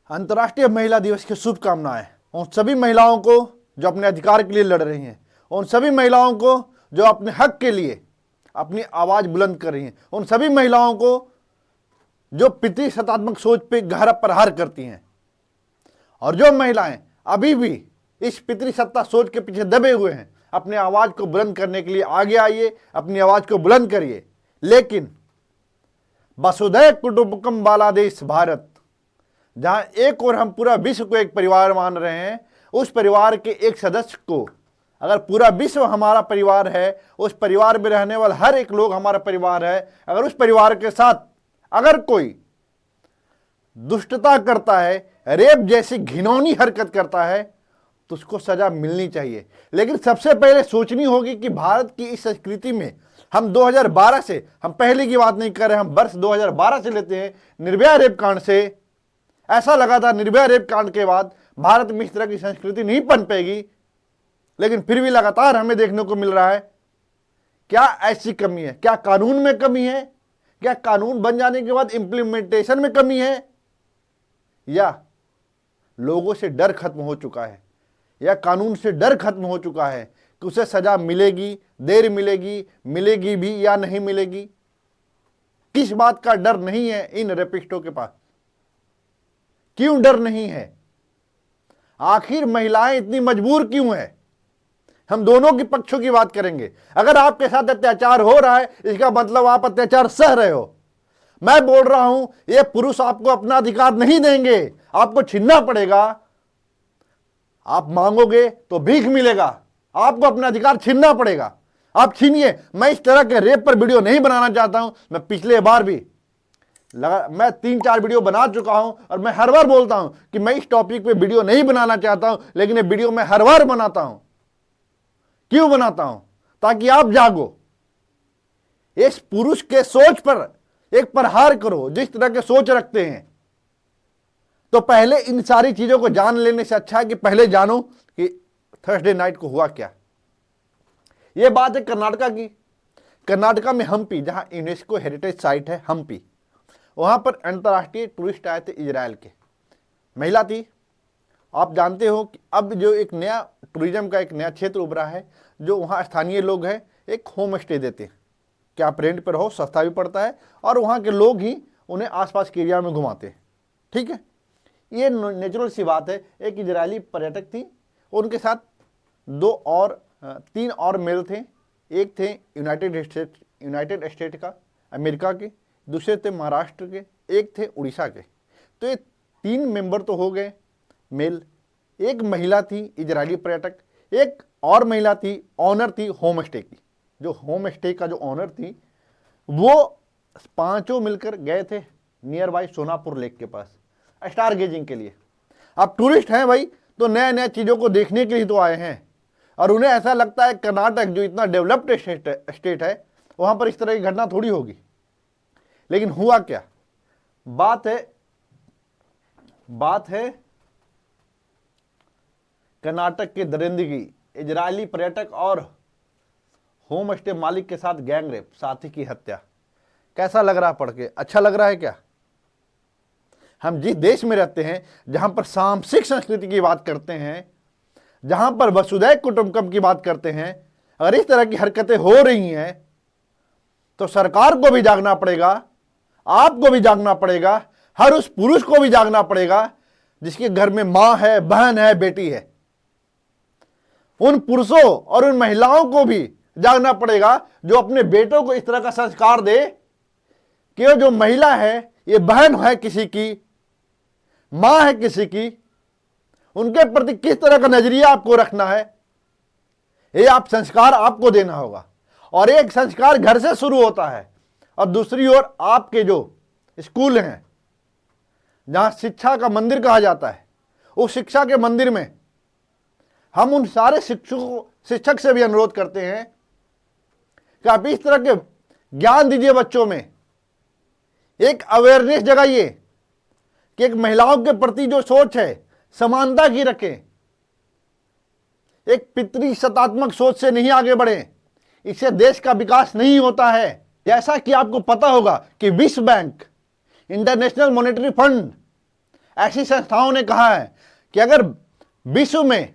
अंतर्राष्ट्रीय महिला दिवस की शुभकामनाएं उन सभी महिलाओं को जो अपने अधिकार के लिए लड़ रही हैं, उन सभी महिलाओं को जो अपने हक के लिए अपनी आवाज़ बुलंद कर रही हैं, उन सभी महिलाओं को जो पितृ सत्तात्मक सोच पे गहरा प्रहार करती हैं, और जो महिलाएं अभी भी इस पितृ सत्ता सोच के पीछे दबे हुए हैं, अपनी आवाज़ को बुलंद करने के लिए आगे आइए, अपनी आवाज़ को बुलंद करिए। लेकिन वसुधैव कुटुंबकम वाला देश भारत, जहां एक और हम पूरा विश्व को एक परिवार मान रहे हैं, उस परिवार के एक सदस्य को, अगर पूरा विश्व हमारा परिवार है, उस परिवार में रहने वाला हर एक लोग हमारा परिवार है, अगर उस परिवार के साथ अगर कोई दुष्टता करता है, रेप जैसी घिनौनी हरकत करता है, तो उसको सजा मिलनी चाहिए। लेकिन सबसे पहले सोचनी होगी कि भारत की इस संस्कृति में हम 2012 से, हम पहले की बात नहीं कर रहे, हम वर्ष 2012 से लेते हैं, निर्भया रेप कांड से ऐसा लगा था निर्भया रेप कांड के बाद भारत में इस तरह की संस्कृति नहीं पनपेगी, लेकिन फिर भी लगातार हमें देखने को मिल रहा है। क्या ऐसी कमी है? क्या कानून में कमी है? क्या कानून बन जाने के बाद इंप्लीमेंटेशन में कमी है? या लोगों से डर खत्म हो चुका है? या कानून से डर खत्म हो चुका है कि उसे सजा मिलेगी, देर मिलेगी, मिलेगी भी या नहीं मिलेगी? किस बात का डर नहीं है इन रेपिस्टों के पास? क्यों डर नहीं है? आखिर महिलाएं इतनी मजबूर क्यों है? हम दोनों के पक्षों की बात करेंगे। अगर आपके साथ अत्याचार हो रहा है, इसका मतलब आप अत्याचार सह रहे हो। मैं बोल रहा हूं, ये पुरुष आपको अपना अधिकार नहीं देंगे, आपको छीनना पड़ेगा। आप मांगोगे तो भीख मिलेगा, आपको अपना अधिकार छीनना पड़ेगा। आप छीनिए। मैं इस तरह के रेप पर वीडियो नहीं बनाना चाहता हूं। मैं पिछले बार भी मैं 3-4 वीडियो बना चुका हूं, और मैं हर बार बोलता हूं कि मैं इस टॉपिक पे वीडियो नहीं बनाना चाहता हूं, लेकिन ये वीडियो मैं हर बार बनाता हूं। क्यों बनाता हूं? ताकि आप जागो, इस पुरुष के सोच पर एक प्रहार करो जिस तरह के सोच रखते हैं। तो पहले इन सारी चीजों को जान लेने से अच्छा है कि पहले जानो कि थर्सडे नाइट को हुआ क्या। यह बात है कर्नाटका की। कर्नाटका में हम्पी, जहां यूनेस्को हेरिटेज साइट है हम्पी, वहां पर अंतर्राष्ट्रीय टूरिस्ट आए थे इजराइल के। महिला थी। आप जानते हो कि अब जो एक नया टूरिज्म का एक नया क्षेत्र उभरा है, जो वहाँ स्थानीय लोग हैं एक होम स्टे देते हैं कि आप रेंट पर रहो, सस्ता भी पड़ता है, और वहाँ के लोग ही उन्हें आसपास के एरिया में घुमाते हैं। ठीक है, ये नेचुरल सी बात है। एक इजरायली पर्यटक थी, उनके साथ 3 और मेल थे। एक थे यूनाइटेड स्टेट का, अमेरिका के, दूसरे थे महाराष्ट्र के, एक थे उड़ीसा के। तो ये 3 मेंबर तो हो गए मेल। एक महिला थी इजरायली पर्यटक, एक और महिला थी, ऑनर थी होम स्टे की। जो होम स्टे का जो ऑनर थी, वो 5 मिलकर गए थे नियर बाई सोनापुर लेक के पास स्टार गेजिंग के लिए। अब टूरिस्ट हैं भाई, तो नया नया चीज़ों को देखने के लिए तो आए हैं, और उन्हें ऐसा लगता है कर्नाटक जो इतना डेवलप्ड स्टेट है, वहाँ पर इस तरह की घटना थोड़ी होगी। लेकिन हुआ क्या? बात है कर्नाटक के दरिंदगी, इजरायली पर्यटक और होम स्टे मालिक के साथ गैंग रेप, साथी की हत्या। कैसा लग रहा है पढ़ के? अच्छा लग रहा है क्या? हम जिस देश में रहते हैं, जहां पर सामाजिक संस्कृति की बात करते हैं, जहां पर वसुधैव कुटुंबकम की बात करते हैं, अगर इस तरह की हरकतें हो रही हैं, तो सरकार को भी जागना पड़ेगा, आपको भी जागना पड़ेगा, हर उस पुरुष को भी जागना पड़ेगा जिसके घर में मां है, बहन है, बेटी है। उन पुरुषों और उन महिलाओं को भी जागना पड़ेगा जो अपने बेटों को इस तरह का संस्कार दे कि जो महिला है, ये बहन है किसी की, मां है किसी की, उनके प्रति किस तरह का नजरिया आपको रखना है, ये आप संस्कार आपको देना होगा। और एक संस्कार घर से शुरू होता है, और दूसरी ओर आपके जो स्कूल हैं, जहां शिक्षा का मंदिर कहा जाता है, उस शिक्षा के मंदिर में हम उन सारे शिक्षक से भी अनुरोध करते हैं कि आप इस तरह के ज्ञान दीजिए बच्चों में, एक अवेयरनेस जगाइए कि एक महिलाओं के प्रति जो सोच है समानता की रखें। एक पितृ सत्तात्मक सोच से नहीं आगे बढ़े, इससे देश का विकास नहीं होता है। जैसा कि आपको पता होगा कि विश्व बैंक, इंटरनेशनल मॉनेटरी फंड ऐसी संस्थाओं ने कहा है कि अगर विश्व में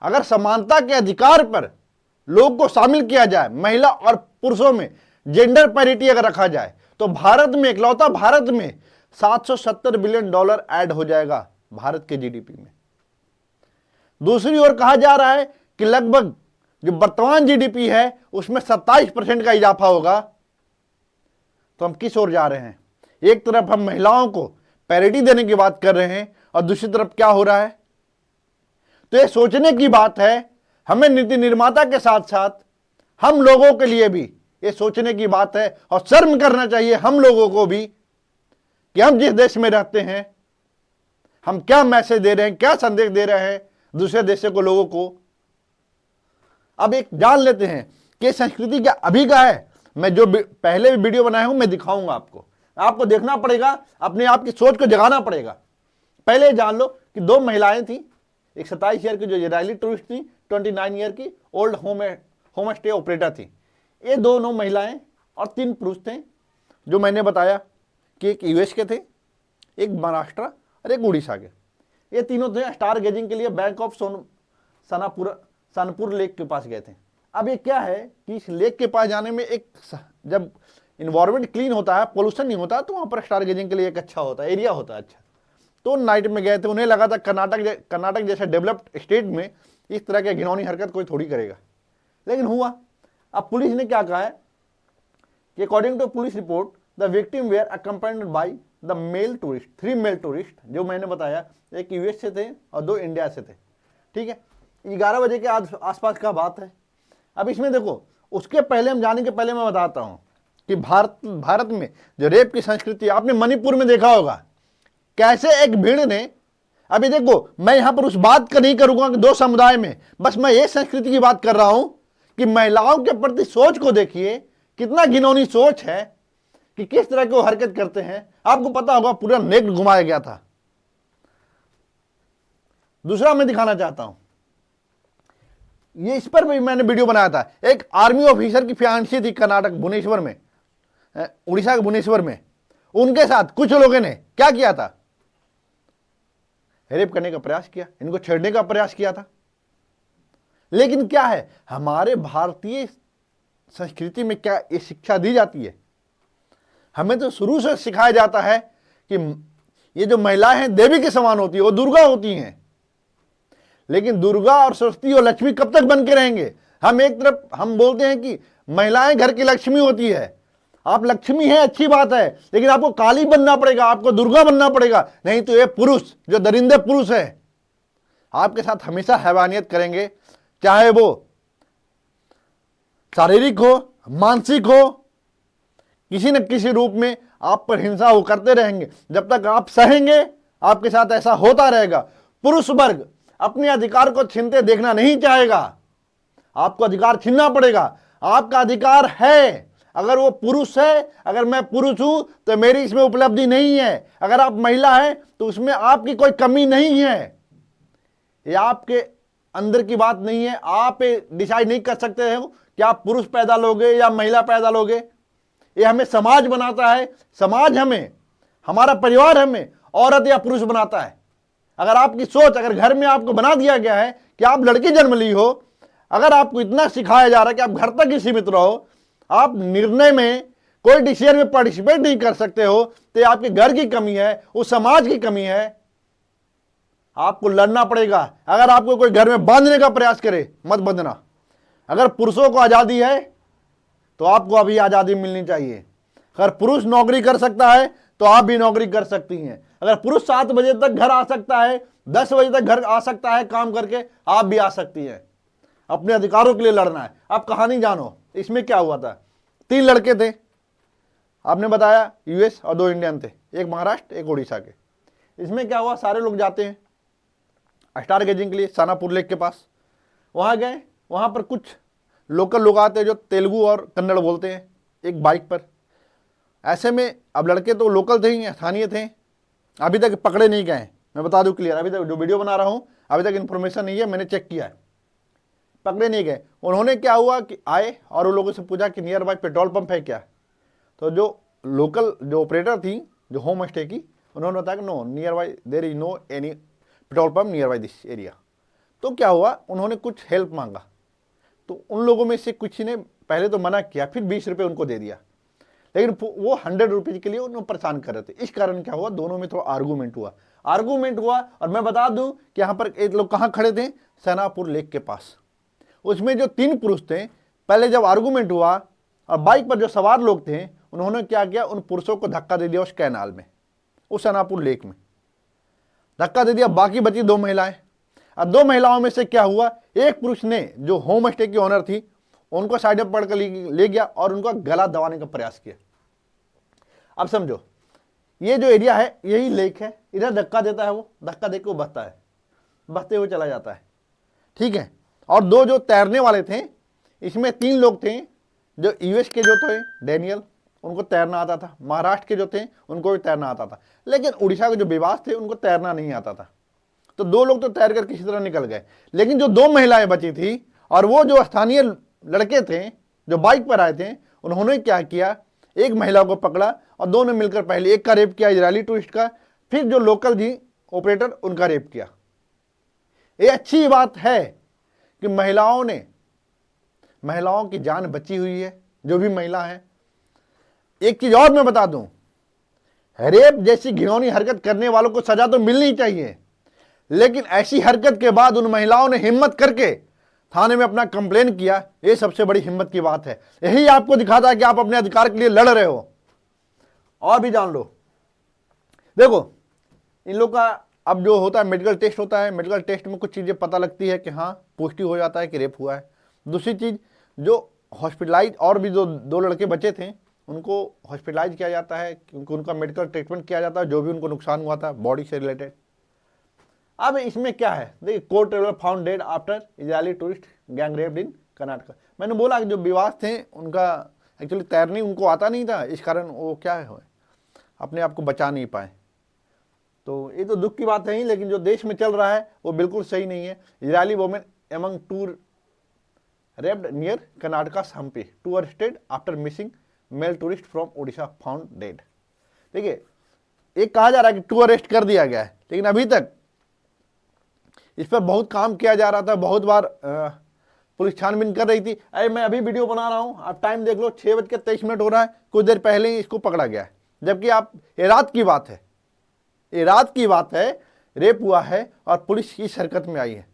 अगर समानता के अधिकार पर लोगों को शामिल किया जाए, महिला और पुरुषों में जेंडर पैरिटी अगर रखा जाए, तो भारत में, इकलौता भारत में $770 बिलियन ऐड हो जाएगा भारत के जीडीपी में। दूसरी ओर कहा जा रहा है कि लगभग जो वर्तमान जीडीपी है उसमें 27% का इजाफा होगा। तो हम किस ओर जा रहे हैं? एक तरफ हम महिलाओं को पैरिटी देने की बात कर रहे हैं और दूसरी तरफ क्या हो रहा है? तो ये सोचने की बात है, हमें नीति निर्माता के साथ साथ हम लोगों के लिए भी ये सोचने की बात है और शर्म करना चाहिए हम लोगों को भी कि हम जिस देश में रहते हैं हम क्या मैसेज दे रहे हैं, क्या संदेश दे रहे हैं दूसरे देशों को, लोगों को। अब एक जान लेते हैं कि संस्कृति क्या अभी का है। मैं जो पहले भी वीडियो बनाया हूं मैं दिखाऊंगा आपको देखना पड़ेगा, अपने आप की सोच को जगाना पड़ेगा। पहले जान लो कि 2 महिलाएं थी, एक 27 ईयर की जो इजरायली टूरिस्ट थी, 29 ईयर की ओल्ड होम स्टे ऑपरेटर थी। ये दोनों महिलाएं और 3 पुरुष थे जो मैंने बताया कि एक यूएस के थे, एक महाराष्ट्र और एक उड़ीसा के। ये तीनों थे स्टार गेजिंग के लिए बैंक ऑफ सोनपुर लेक के पास गए थे। अब ये क्या है कि इस लेक के पास जाने में जब इन्वायरमेंट क्लीन होता है, पोल्यूशन नहीं होता, तो वहाँ पर स्टार गेजिंग के लिए एक अच्छा होता है, एरिया होता है अच्छा। तो नाइट में गए थे, उन्हें लगा था कर्नाटक जैसे डेवलप्ड स्टेट में इस तरह की घिनौनी हरकत कोई थोड़ी करेगा, लेकिन हुआ। अब पुलिस ने क्या कहा है कि according to police report the victim were accompanied by the male tourist, 3 male tourist, जो मैंने बताया, एक यूएस से थे और 2 इंडिया से थे। ठीक है, 11 बजे के आसपास का बात है। अब इसमें देखो, उसके पहले हम जाने के पहले मैं बताता हूं कि भारत में जो रेप की संस्कृति, आपने मणिपुर में देखा होगा कैसे एक भीड़ ने, अभी देखो मैं यहां पर उस बात का नहीं करूंगा कि 2 समुदाय में, बस मैं ये संस्कृति की बात कर रहा हूं कि महिलाओं के प्रति सोच को देखिए, कितना घिनौनी सोच है कि किस तरह की वो हरकत करते हैं। आपको पता होगा पूरा नेक घुमाया गया था। दूसरा मैं दिखाना चाहता हूं, ये इस पर भी मैंने वीडियो बनाया था। एक आर्मी ऑफिसर की फियांसी थी कर्नाटक भुवनेश्वर में, उड़ीसा के भुवनेश्वर में। उनके साथ कुछ लोगों ने क्या किया था? रेप करने का प्रयास किया, इनको छेड़ने का प्रयास किया था। लेकिन क्या है, हमारे भारतीय संस्कृति में क्या ये शिक्षा दी जाती है? हमें तो शुरू से सिखाया जाता है कि ये जो महिलाएं हैं देवी के समान होती है, वो दुर्गा होती हैं। लेकिन दुर्गा और सरस्वती और लक्ष्मी कब तक बन के रहेंगे? हम एक तरफ हम बोलते हैं कि महिलाएं घर की लक्ष्मी होती है, आप लक्ष्मी हैं, अच्छी बात है, लेकिन आपको काली बनना पड़ेगा, आपको दुर्गा बनना पड़ेगा, नहीं तो ये पुरुष जो दरिंदे पुरुष है आपके साथ हमेशा हैवानियत करेंगे, चाहे वो शारीरिक हो, मानसिक हो, किसी न किसी रूप में आप पर हिंसा वो करते रहेंगे। जब तक आप सहेंगे आपके साथ ऐसा होता रहेगा। पुरुष वर्ग अपने अधिकार को छीनते देखना नहीं चाहेगा, आपको अधिकार छीनना पड़ेगा। आपका अधिकार है, अगर वो पुरुष है, अगर मैं पुरुष हूं तो मेरी इसमें उपलब्धि नहीं है, अगर आप महिला हैं तो उसमें आपकी कोई कमी नहीं है। ये आपके अंदर की बात नहीं है, आप डिसाइड नहीं कर सकते हो कि आप पुरुष पैदा लोगे या महिला पैदा लोगे। ये हमें समाज बनाता है, समाज हमें, हमारा परिवार हमें औरत या पुरुष बनाता है। अगर आपकी सोच, अगर घर में आपको बना दिया गया है कि आप लड़की जन्म ली हो, अगर आपको इतना सिखाया जा रहा है कि आप घर तक ही सीमित रहो, आप निर्णय में कोई डिसीजन में पार्टिसिपेट नहीं कर सकते हो, तो आपके घर की कमी है, उस समाज की कमी है। आपको लड़ना पड़ेगा। अगर आपको कोई घर में बांधने का प्रयास करे, मत बंधना। अगर पुरुषों को आजादी है तो आपको अभी आजादी मिलनी चाहिए। अगर पुरुष नौकरी कर सकता है तो आप भी नौकरी कर सकती हैं। अगर पुरुष 7 बजे तक घर आ सकता है, 10 बजे तक घर आ सकता है काम करके, आप भी आ सकती हैं। अपने अधिकारों के लिए लड़ना है। आप कहानी जानो, इसमें क्या हुआ था? 3 लड़के थे, आपने बताया यूएस और 2 इंडियन थे, एक महाराष्ट्र एक उड़ीसा के। इसमें क्या हुआ, सारे लोग जाते हैं स्टार गेजिंग के लिए सानापुर लेक के पास। वहां गए, वहां पर कुछ लोकल लोग आते हैं जो तेलुगु और कन्नड़ बोलते हैं, एक बाइक पर। ऐसे में अब लड़के तो लोकल थे ही, स्थानीय थे, अभी तक पकड़े नहीं गए। मैं बता दूं क्लियर, अभी तक जो वीडियो बना रहा हूं अभी तक इन्फॉर्मेशन नहीं है, मैंने चेक किया है, पकड़े नहीं गए। उन्होंने क्या हुआ कि आए और उन लोगों से पूछा कि नियर बाय पेट्रोल पंप है क्या? तो जो लोकल जो ऑपरेटर थी जो होम स्टे की, उन्होंने बताया कि no nearby there is no any petrol pump nearby this area. तो क्या हुआ, उन्होंने कुछ हेल्प मांगा, तो उन लोगों में से कुछ ने पहले तो मना किया, फिर 20 रुपये उनको दे दिया, लेकिन वो 100 रुपीज़ के लिए उन्हें परेशान कर रहे थे। इस कारण क्या हुआ, दोनों में थोड़ा आर्गूमेंट हुआ। और मैं बता दूं कि यहाँ पर एक लोग कहाँ खड़े थे, सेनापुर लेक के पास। उसमें जो 3 पुरुष थे, पहले जब आर्गूमेंट हुआ और बाइक पर जो सवार लोग थे, उन्होंने क्या किया, उन पुरुषों को धक्का दे दिया उस कैनाल में, उस सेनापुर लेक में धक्का दे दिया। बाकी बची 2 महिलाएं। अब 2 महिलाओं में से क्या हुआ, एक पुरुष ने जो होम स्टे की ओनर थी उनको साइड में पकड़ कर ले गया और उनका गला दबाने का प्रयास किया। अब समझो, ये जो एरिया है यही लेक है, इधर धक्का देता है, वो धक्का देकर वो बहता है, बहते हुए चला जाता है, ठीक है। और 2 जो तैरने वाले थे, इसमें 3 लोग थे, जो यूएस के जो थे डैनियल, उनको तैरना आता था, महाराष्ट्र के जो थे उनको भी तैरना आता था, लेकिन उड़ीसा के जो विवास थे उनको तैरना नहीं आता था। तो 2 लोग तो तैर कर किसी तरह निकल गए, लेकिन जो 2 महिलाएं बची थी और वो जो स्थानीय लड़के थे जो बाइक पर आए थे, उन्होंने क्या किया, एक महिला को पकड़ा और 2 ने मिलकर पहले एक का रेप किया, इजरायली टूरिस्ट का, फिर जो लोकल जी ऑपरेटर उनका रेप किया। ये अच्छी बात है कि महिलाओं की जान बची हुई है, जो भी महिला है। एक चीज और मैं बता दूं, रेप जैसी घिनौनी हरकत करने वालों को सजा तो मिलनी चाहिए, लेकिन ऐसी हरकत के बाद उन महिलाओं ने हिम्मत करके थाने में अपना कंप्लेन किया, ये सबसे बड़ी हिम्मत की बात है। यही आपको दिखाता है कि आप अपने अधिकार के लिए लड़ रहे हो। और भी जान लो, देखो इन लोग का अब जो होता है मेडिकल टेस्ट होता है, मेडिकल टेस्ट में कुछ चीज़ें पता लगती है कि हाँ पॉजिटिव हो जाता है कि रेप हुआ है। दूसरी चीज़, जो हॉस्पिटलाइज और भी जो 2 लड़के बचे थे उनको हॉस्पिटलाइज किया जाता है, क्योंकि उनका मेडिकल ट्रीटमेंट किया जाता है, जो भी उनको नुकसान हुआ था बॉडी से रिलेटेड। अब इसमें क्या है, देखिए, court traveller found dead after Israeli tourist gang raped in Karnataka. मैंने बोला कि जो विवास थे उनका एक्चुअली तैरनी उनको आता नहीं था, इस कारण वो क्या है अपने आप को बचा नहीं पाए। तो ये तो दुख की बात है ही, लेकिन जो देश में चल रहा है वो बिल्कुल सही नहीं है। Israeli women among 2 raped near Karnataka Hampi, 2 arrested after missing male tourist from Odisha found dead. देखिए, एक कहा जा रहा है कि 2 अरेस्ट कर दिया गया है, लेकिन अभी तक इस पर बहुत काम किया जा रहा था, बहुत बार पुलिस छानबीन कर रही थी। अरे मैं अभी वीडियो बना रहा हूँ, आप टाइम देख लो, 6:23 हो रहा है, कुछ देर पहले ही इसको पकड़ा गया है। जबकि ये रात की बात है, ये रात की बात है, रेप हुआ है और पुलिस इस हरकत में आई है।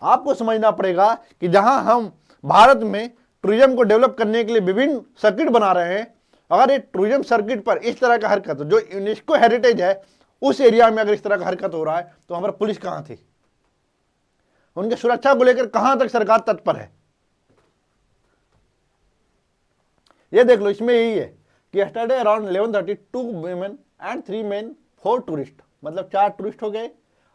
आपको समझना पड़ेगा कि जहां हम भारत में टूरिज्म को डेवलप करने के लिए विभिन्न सर्किट बना रहे हैं, अगर ये टूरिज्म सर्किट पर इस तरह का हरकत जो यूनेस्को हेरिटेज है उस एरिया में अगर इस तरह का हरकत हो रहा है, तो हमारा पुलिस कहां थी, उनकी सुरक्षा को लेकर कहां तक सरकार तत्पर है। ये देख लो, इसमें यही है कि yesterday around 11:30 2 women and 3 men 4 tourist, मतलब 4 टूरिस्ट हो गए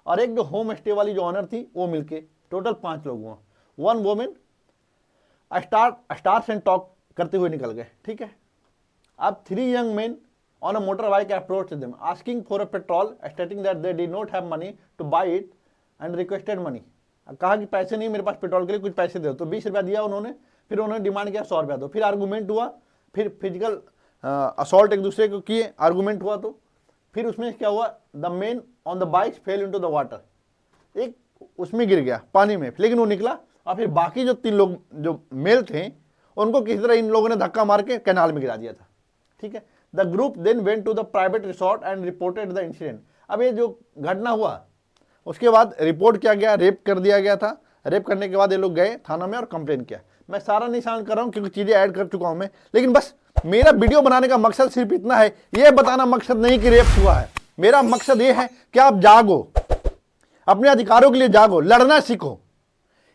और एक जो होम स्टे वाली जो ऑनर थी वो मिलके टोटल 5 लोग हुआ। 1 वोमेन स्टार्स एंड टॉक करते हुए निकल गए, ठीक है। अब 3 young men on a motorbike approached them asking for a petrol, stating that they did not have money to buy it and requested money। कहा कि पैसे नहीं मेरे पास पेट्रोल के लिए, कुछ पैसे दो। तो 20 रुपया दिया उन्होंने, फिर उन्होंने डिमांड किया 100 रुपया दो। फिर आर्गूमेंट हुआ, फिर फिजिकल असॉल्ट एक दूसरे को किए, आर्गूमेंट हुआ। तो फिर उसमें क्या हुआ, the man on the bike fail into the water, एक उसमें गिर गया पानी में, लेकिन वो निकला। और फिर बाकी जो 3 लोग जो मेल थे उनको किसी तरह इन लोगों ने धक्का मार के कैनाल में गिरा दिया था, ठीक है। The group then went to the private resort and reported the incident. अब ये जो घटना हुआ उसके बाद रिपोर्ट किया गया, रेप कर दिया गया था। रेप करने के बाद ये लोग गए थाना में और कंप्लेन किया। मैं सारा निशान कर रहा हूं क्योंकि चीजें ऐड कर चुका हूं मैं, लेकिन बस मेरा वीडियो बनाने का मकसद सिर्फ इतना है, ये बताना मकसद नहीं कि रेप हुआ है। मेरा मकसद ये है कि आप जागो, अपने अधिकारों के लिए जागो, लड़ना सीखो।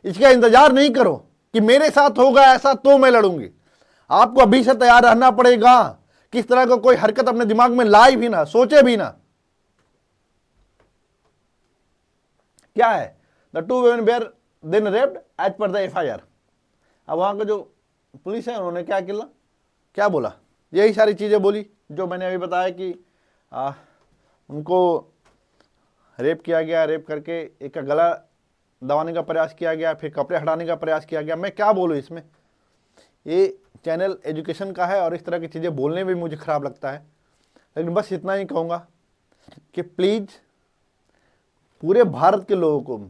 इसका इंतजार नहीं करो कि मेरे साथ होगा ऐसा तो मैं लड़ूंगी। आपको अभी से तैयार रहना पड़ेगा, किस तरह का कोई हरकत अपने दिमाग में लाए भी ना, सोचे भी ना। क्या है, the 2 women were then raped as per the FIR। अब वहां का जो पुलिस है उन्होंने क्या बोला, यही सारी चीजें बोली जो मैंने अभी बताया कि उनको रेप किया गया, रेप करके एक का गला दबाने का प्रयास किया गया, फिर कपड़े हटाने का प्रयास किया गया। मैं क्या बोलूँ इसमें, ये चैनल एजुकेशन का है और इस तरह की चीज़ें बोलने में मुझे ख़राब लगता है, लेकिन बस इतना ही कहूँगा कि प्लीज पूरे भारत के लोगों को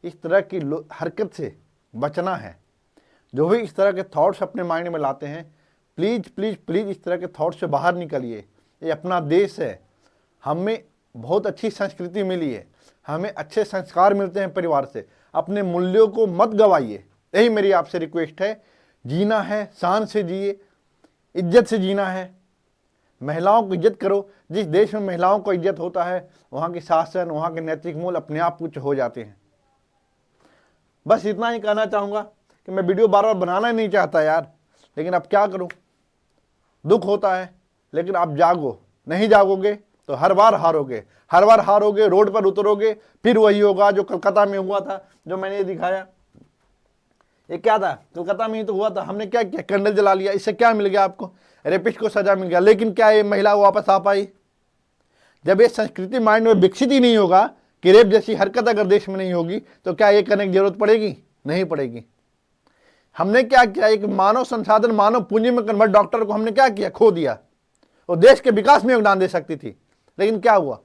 इस तरह की हरकत से बचना है। जो भी इस तरह के थॉट्स अपने माइंड में लाते हैं, प्लीज प्लीज प्लीज इस तरह के थॉट्स से बाहर निकलिए। ये अपना देश है, हमें बहुत अच्छी संस्कृति मिली है, हमें अच्छे संस्कार मिलते हैं परिवार से। अपने मूल्यों को मत गवाइए, यही मेरी आपसे रिक्वेस्ट है। जीना है शान से जिए, इज्जत से जीना है, महिलाओं को इज्जत करो। जिस देश में महिलाओं को इज्जत होता है, वहाँ की शासन, वहाँ के नैतिक मूल्य अपने आप कुछ हो जाते हैं। बस इतना ही कहना चाहूँगा कि मैं वीडियो बार बार बनाना ही नहीं चाहता यार, लेकिन अब क्या करूँ, दुख होता है। लेकिन आप जागो, नहीं जागोगे तो हर बार हारोगे, हर बार हारोगे, रोड पर उतरोगे, फिर वही होगा जो कलकत्ता में हुआ था, जो मैंने ये दिखाया। ये क्या था, कलकत्ता में ही तो हुआ था। हमने क्या किया, कैंडल जला लिया, इससे क्या मिल गया आपको, रेपिस्ट को सजा मिल गया। लेकिन क्या ये महिला वापस आ पाई? जब ये संस्कृति माइंड में विकसित ही नहीं होगा कि रेप जैसी हरकत अगर देश में नहीं होगी, तो क्या ये करने की जरूरत पड़ेगी? नहीं पड़ेगी। हमने क्या किया, एक मानव संसाधन, मानव पूंजी में कन्वर्ट डॉक्टर को हमने क्या किया, खो दिया। वो देश के विकास में योगदान दे सकती थी, लेकिन क्या हुआ?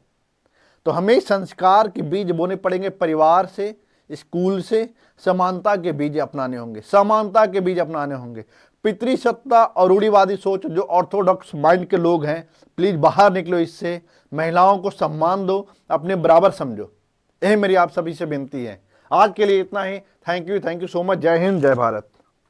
तो हमें संस्कार के बीज बोने पड़ेंगे, परिवार से, स्कूल से। समानता के बीज अपनाने होंगे, समानता के बीज अपनाने होंगे। पितृसत्ता और रूढ़िवादी सोच जो ऑर्थोडॉक्स माइंड के लोग हैं, प्लीज बाहर निकलो इससे। महिलाओं को सम्मान दो, अपने बराबर समझो। यही मेरी आप सभी से विनती है। आज के लिए इतना ही। Thank you so much. जय हिंद, जय भारत।